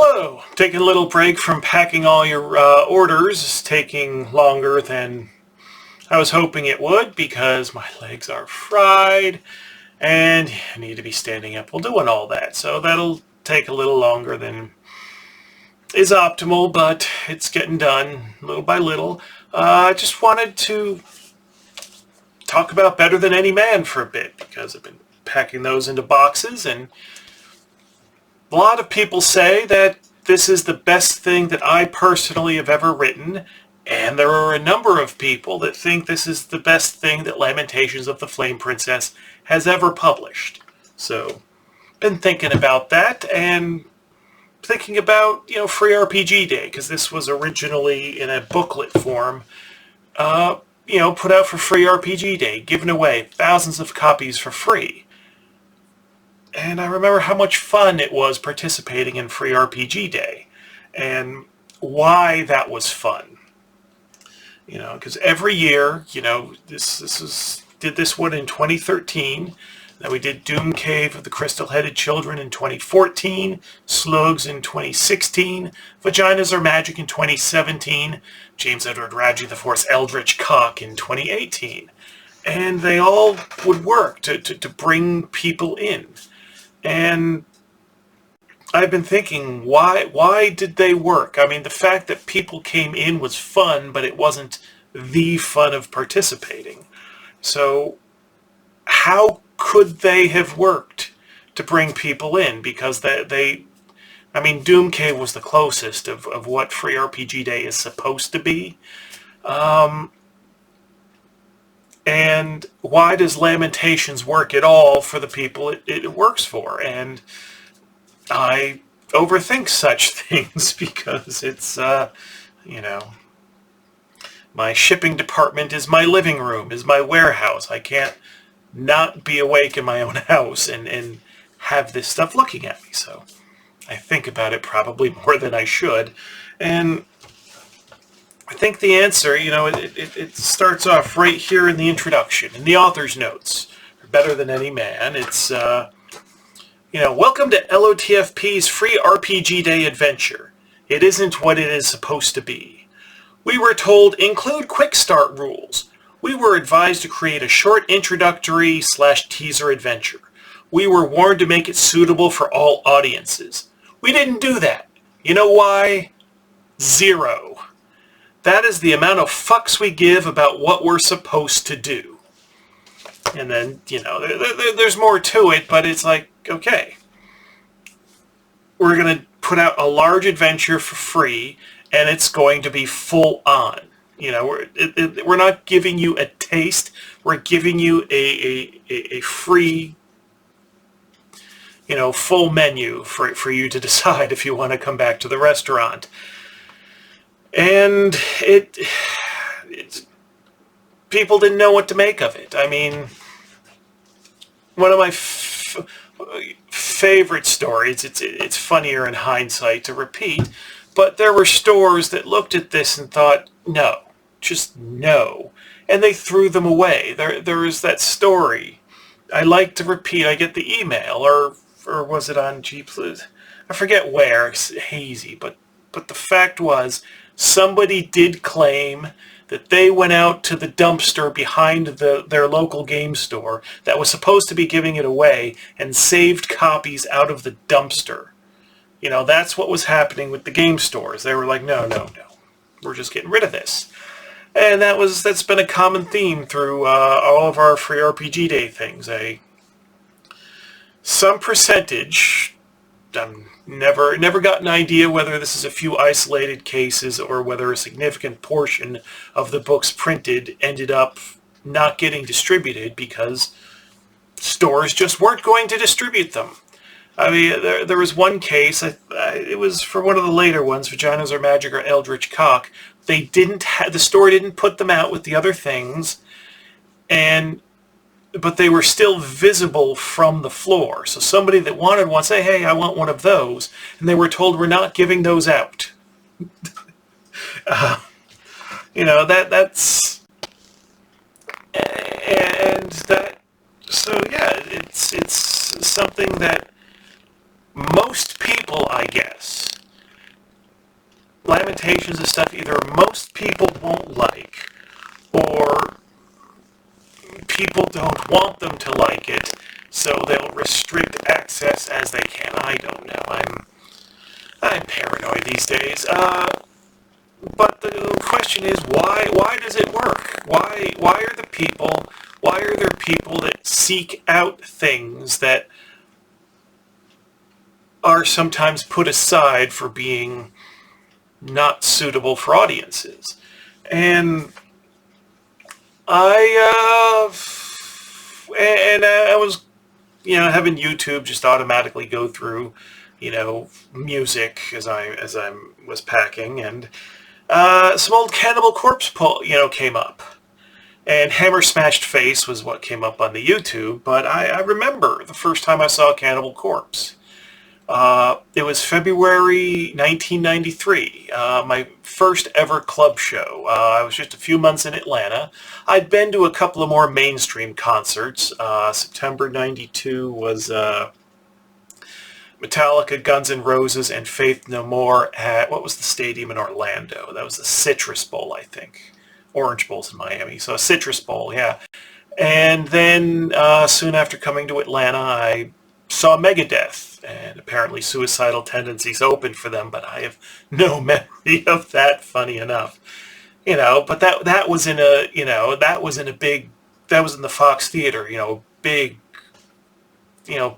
Hello! Taking a little break from packing all your orders. It's taking longer than I was hoping it would because my legs are fried and I need to be standing up while doing all that. So that'll take a little longer than is optimal, but it's getting done little by little. I just wanted to talk about Better Than Any Man for a bit because I've been packing those into boxes, and a lot of people say that this is the best thing that I personally have ever written, and there are a number of people that think this is the best thing that Lamentations of the Flame Princess has ever published. So, been thinking about that, and thinking about, Free RPG Day, because this was originally in a booklet form, put out for Free RPG Day, giving away thousands of copies for free. And I remember how much fun it was participating in Free RPG Day, and why that was fun. Because every year, did this one in 2013. Then we did Doom Cave of the Crystal-Headed Children in 2014, Slugs in 2016, Vaginas Are Magic in 2017, James Edward Radji the Force Eldritch Cock in 2018. And they all would work to bring people in. And I've been thinking, why did they work? I mean, the fact that people came in was fun, but it wasn't the fun of participating. So how could they have worked to bring people in? Because Doom Cave was the closest of what Free RPG Day is supposed to be. And why does Lamentations work at all for the people it works for? And I overthink such things because it's, my shipping department is my living room, is my warehouse. I can't not be awake in my own house and have this stuff looking at me. So I think about it probably more than I should. And I think the answer, it starts off right here in the introduction, in the author's notes. Better Than Any Man. It's, welcome to LOTFP's Free RPG Day adventure. It isn't what it is supposed to be. We were told include quick start rules. We were advised to create a short introductory/teaser adventure. We were warned to make it suitable for all audiences. We didn't do that. You know why? 0. That is the amount of fucks we give about what we're supposed to do. And then, there's more to it, but it's like, okay, we're going to put out a large adventure for free, and it's going to be full on. We're not giving you a taste. We're giving you a free, full menu for you to decide if you want to come back to the restaurant. And people didn't know what to make of it. I mean, one of my favorite stories, it's funnier in hindsight to repeat, but there were stores that looked at this and thought, no, just no. And they threw them away. There is that story. I like to repeat, I get the email, or was it on G+? I forget where, it's hazy, but the fact was, somebody did claim that they went out to the dumpster behind their local game store that was supposed to be giving it away and saved copies out of the dumpster. That's what was happening with the game stores. They were like, no. We're just getting rid of this. And that's been a common theme through all of our Free RPG Day things. Some percentage, never got an idea whether this is a few isolated cases or whether a significant portion of the books printed ended up not getting distributed because stores just weren't going to distribute them. I mean, there was one case, it was for one of the later ones, Vaginas Are Magic or Eldritch Cock. The store didn't put them out with the other things, but they were still visible from the floor. So somebody that wanted one say, hey, I want one of those. And they were told, we're not giving those out. That's... And that... So, yeah, it's something that most people, I guess, Lamentations is stuff either most people won't like, or people don't want them to like it, so they'll restrict access as they can. I don't know. I'm paranoid these days. But the question is, why does it work? Why are there people that seek out things that are sometimes put aside for being not suitable for audiences? And I was, having YouTube just automatically go through, music as I was packing, and some old Cannibal Corpse came up. And Hammer Smashed Face was what came up on the YouTube, but I remember the first time I saw Cannibal Corpse. It was February 1993, my first ever club show. I was just a few months in Atlanta. I'd been to a couple of more mainstream concerts. September 92 was Metallica, Guns N' Roses, and Faith No More at, what was the stadium in Orlando? That was the Citrus Bowl, I think. Orange Bowl's in Miami, so a Citrus Bowl, yeah. And then soon after coming to Atlanta, I saw Megadeth, and apparently Suicidal Tendencies opened for them, but I have no memory of that, funny enough. But that was in a, that was in the Fox Theater, big,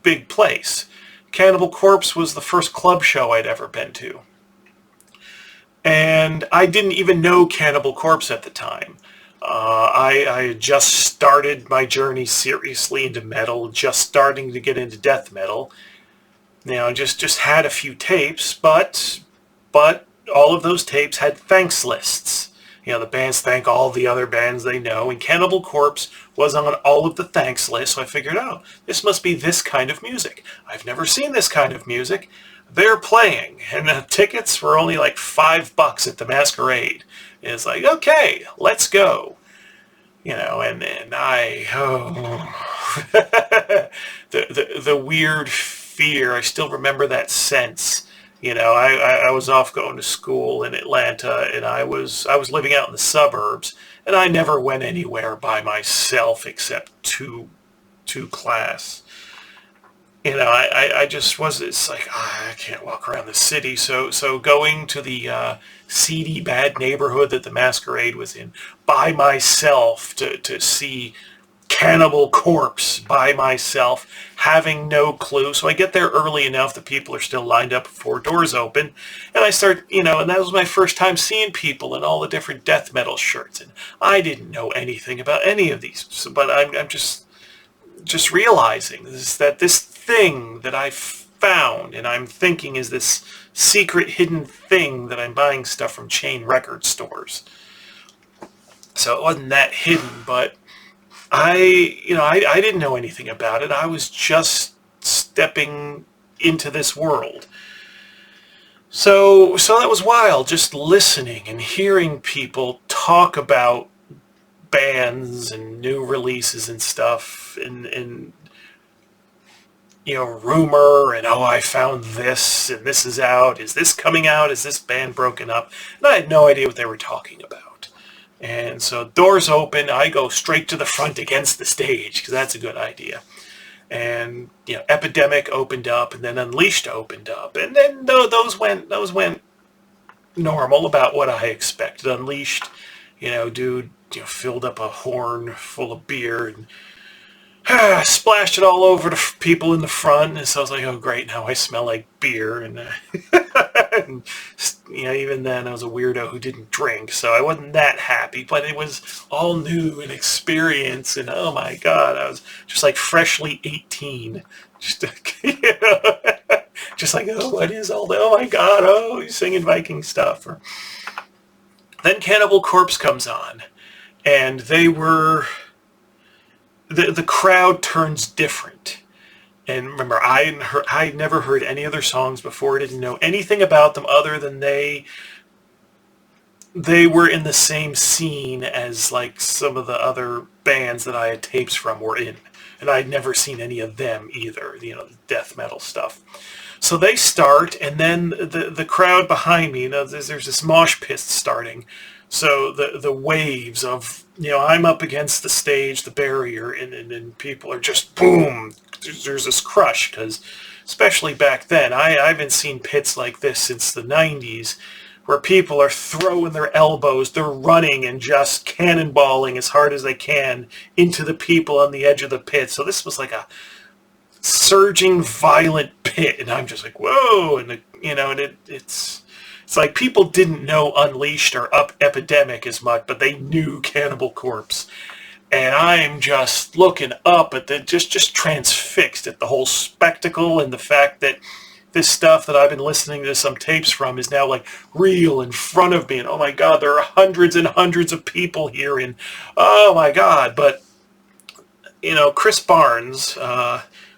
big place. Cannibal Corpse was the first club show I'd ever been to. And I didn't even know Cannibal Corpse at the time. I had just started my journey seriously into metal, just starting to get into death metal. Just had a few tapes, but all of those tapes had thanks lists. The bands thank all the other bands they know, and Cannibal Corpse was on all of the thanks lists, so I figured, oh, this must be this kind of music. I've never seen this kind of music. They're playing, and the tickets were only like $5 at the Masquerade. And it's like, okay, let's go. And I, the weird fear, I still remember that sense. I was off going to school in Atlanta, and I was living out in the suburbs, and I never went anywhere by myself except to class. I just was, it's like, I can't walk around the city. So going to the seedy, bad neighborhood that the Masquerade was in by myself to see Cannibal Corpse by myself, having no clue. So I get there early enough that people are still lined up before doors open. And I start, and that was my first time seeing people in all the different death metal shirts. And I didn't know anything about any of these. But I'm just realizing that this thing that I found and I'm thinking is this secret hidden thing that I'm buying stuff from chain record stores. So it wasn't that hidden, but I didn't know anything about it. I was just stepping into this world. So that was wild, just listening and hearing people talk about bands and new releases and stuff, and rumor, and I found this, and this is out, is this coming out, is this band broken up? And I had no idea what they were talking about. And so doors open, I go straight to the front against the stage, because that's a good idea. And Epidemic opened up, and then Unleashed opened up, and then those went normal, about what I expected. Unleashed, dude, filled up a horn full of beer and splashed it all over the people in the front. And so I was like, oh great, now I smell like beer. And, and even then I was a weirdo who didn't drink, so I wasn't that happy, but it was all new and experience, and oh my god, I was just like freshly 18, just just like, oh, what is all that? Oh my god, oh, he's singing Viking stuff. Then Cannibal Corpse comes on, and they were, the crowd turns different. And remember, I never heard any other songs before. I didn't know anything about them other than they were in the same scene as like some of the other bands that I had tapes from were in. And I'd never seen any of them either, the death metal stuff. So they start, and then the crowd behind me, there's this mosh pit starting. So the waves of, I'm up against the stage, the barrier, and people are just boom. There's this crush, because especially back then, I haven't seen pits like this since the 90s, where people are throwing their elbows, they're running and just cannonballing as hard as they can into the people on the edge of the pit. So this was like a surging, violent pit, and I'm just like, whoa, and it's like people didn't know Unleashed or Epidemic as much, but they knew Cannibal Corpse. And I'm just looking up at just transfixed at the whole spectacle, and the fact that this stuff that I've been listening to some tapes from is now like real in front of me. And oh my God, there are hundreds and hundreds of people here, and oh my God. But, Chris Barnes,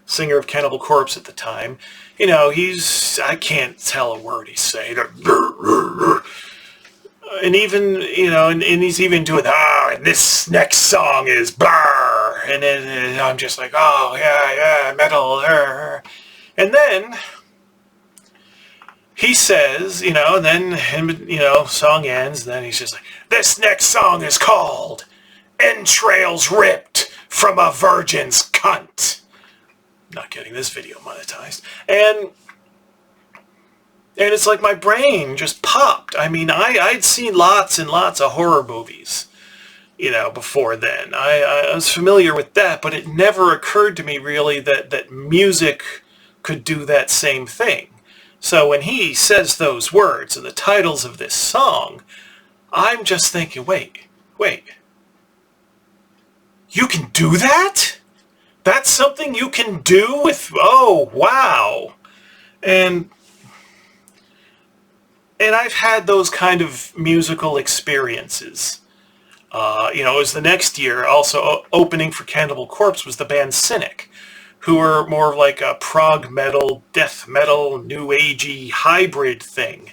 singer of Cannibal Corpse at the time, I can't tell a word he's saying. And even, and he's even doing, and this next song is blah. And then I'm just like, oh, yeah, metal. And then he says, and then song ends, and then he's just like, this next song is called Entrails Ripped from a Virgin's Cunt. Not getting this video monetized. And it's like my brain just popped. I mean, I'd seen lots and lots of horror movies, before then. I was familiar with that, but it never occurred to me really that music could do that same thing. So when he says those words and the titles of this song, I'm just thinking, wait. You can do that? That's something you can do with, oh, wow. And I've had those kind of musical experiences. It was the next year, also opening for Cannibal Corpse was the band Cynic, who were more of like a prog metal, death metal, new agey hybrid thing.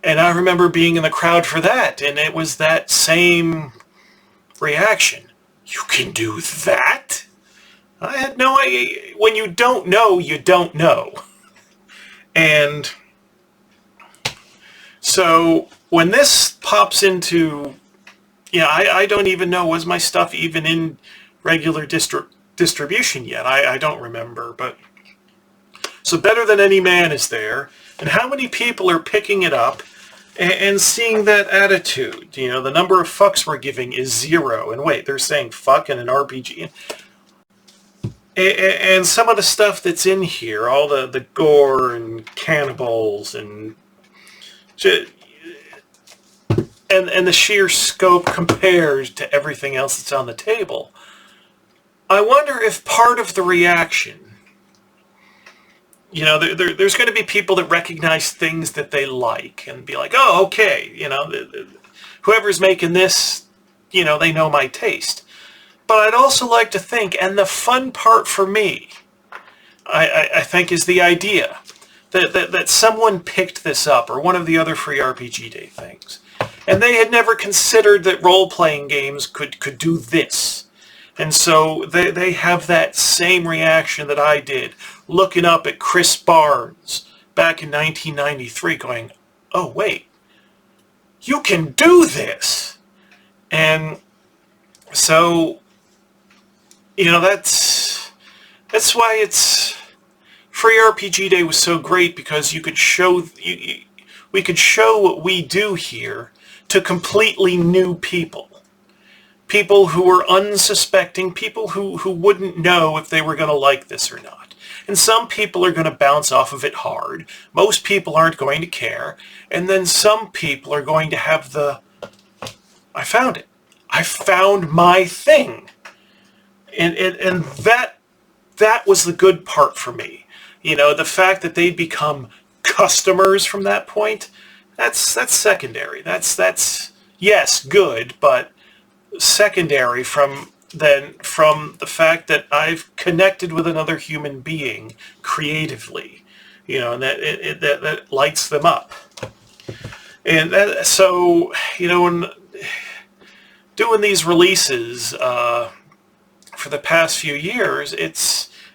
And I remember being in the crowd for that, and it was that same reaction. You can do that? I had no idea. When you don't know, you don't know. And so when this pops into, I don't even know, was my stuff even in regular distribution yet? I don't remember. But so Better Than Any Man is there. And how many people are picking it up and seeing that attitude? The number of fucks we're giving is 0. And wait, they're saying fuck in an RPG. And some of the stuff that's in here, all the gore and cannibals and the sheer scope compared to everything else that's on the table. I wonder if part of the reaction, there's going to be people that recognize things that they like and be like, oh, okay, whoever's making this, they know my taste. But I'd also like to think, and the fun part for me, I think, is the idea that someone picked this up, or one of the other free RPG Day things, and they had never considered that role-playing games could do this. And so they have that same reaction that I did, looking up at Chris Barnes back in 1993 going, oh, wait, you can do this. And so, that's why Free RPG Day was so great, because you could show, we could show what we do here to completely new people. People who were unsuspecting, people who wouldn't know if they were going to like this or not. And some people are going to bounce off of it hard. Most people aren't going to care. And then some people are going to have the, I found it. I found my thing. And that was the good part for me. The fact that they'd become customers from that point, that's secondary. That's yes, good, but secondary from the fact that I've connected with another human being creatively, and that lights them up. And so, when doing these releases for the past few years,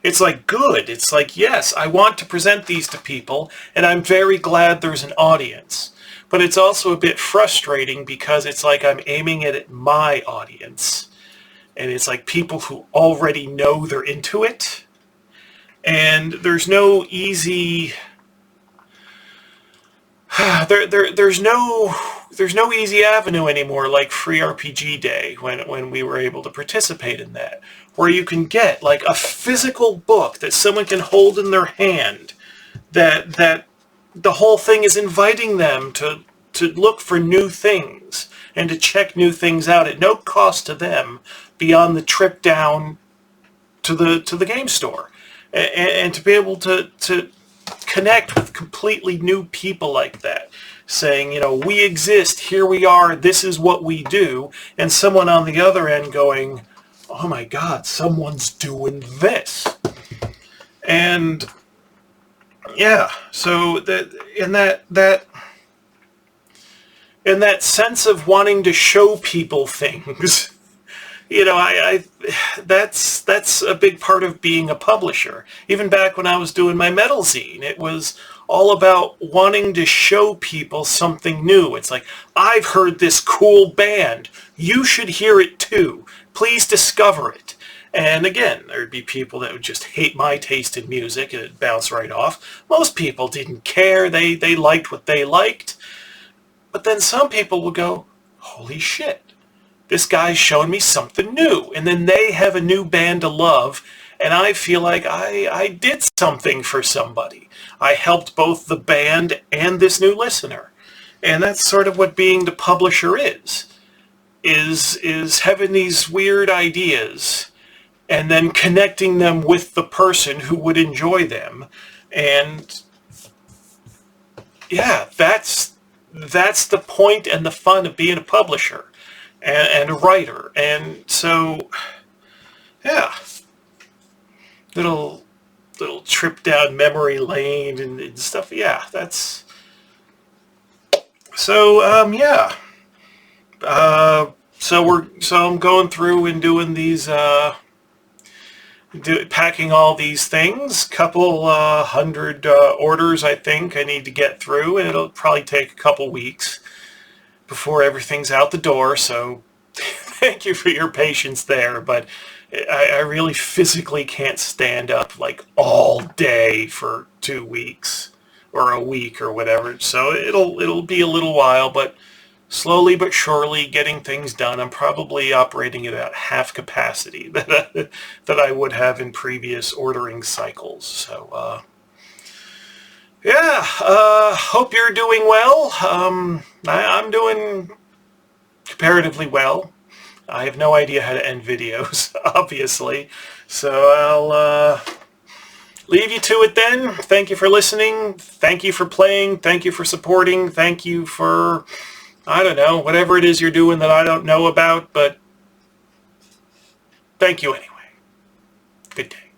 It's like good. It's like, yes, I want to present these to people, and I'm very glad there's an audience. But it's also a bit frustrating because it's like I'm aiming it at my audience. And it's like people who already know they're into it. And there's no easy... there's no easy avenue anymore like Free RPG Day when we were able to participate in that, where you can get like a physical book that someone can hold in their hand, that the whole thing is inviting them to look for new things and to check new things out at no cost to them beyond the trip down to the game store, and to be able to connect with completely new people like that, saying, you know, we exist, here we are, this is what we do, and someone on the other end going, oh my God, someone's doing this. And yeah, so in that sense of wanting to show people things, you know, that's a big part of being a publisher. Even back when I was doing my metal zine, it was all about wanting to show people something new. It's like, I've heard this cool band. You should hear it too. Please discover it. And again, there'd be people that would just hate my taste in music and it'd bounce right off. Most people didn't care. They liked what they liked. But then some people would go, holy shit. This guy's showing me something new. And then they have a new band to love. And I feel like I did something for somebody. I helped both the band and this new listener. And that's sort of what being the publisher is having these weird ideas and then connecting them with the person who would enjoy them. And yeah, that's the point and the fun of being a publisher and a writer. And so, yeah, little trip down memory lane and stuff. Yeah, that's so. Yeah. So I'm going through and doing these, packing all these things. Couple hundred orders, I think I need to get through, and it'll probably take a couple weeks before everything's out the door. So thank you for your patience there, but I really physically can't stand up like all day for 2 weeks or a week or whatever. So it'll be a little while, but slowly but surely getting things done. I'm probably operating at about half capacity that I would have in previous ordering cycles. So yeah, hope you're doing well. I'm doing comparatively well. I have no idea how to end videos, obviously. So I'll leave you to it then. Thank you for listening. Thank you for playing. Thank you for supporting. Thank you for, I don't know, whatever it is you're doing that I don't know about, but thank you anyway. Good day.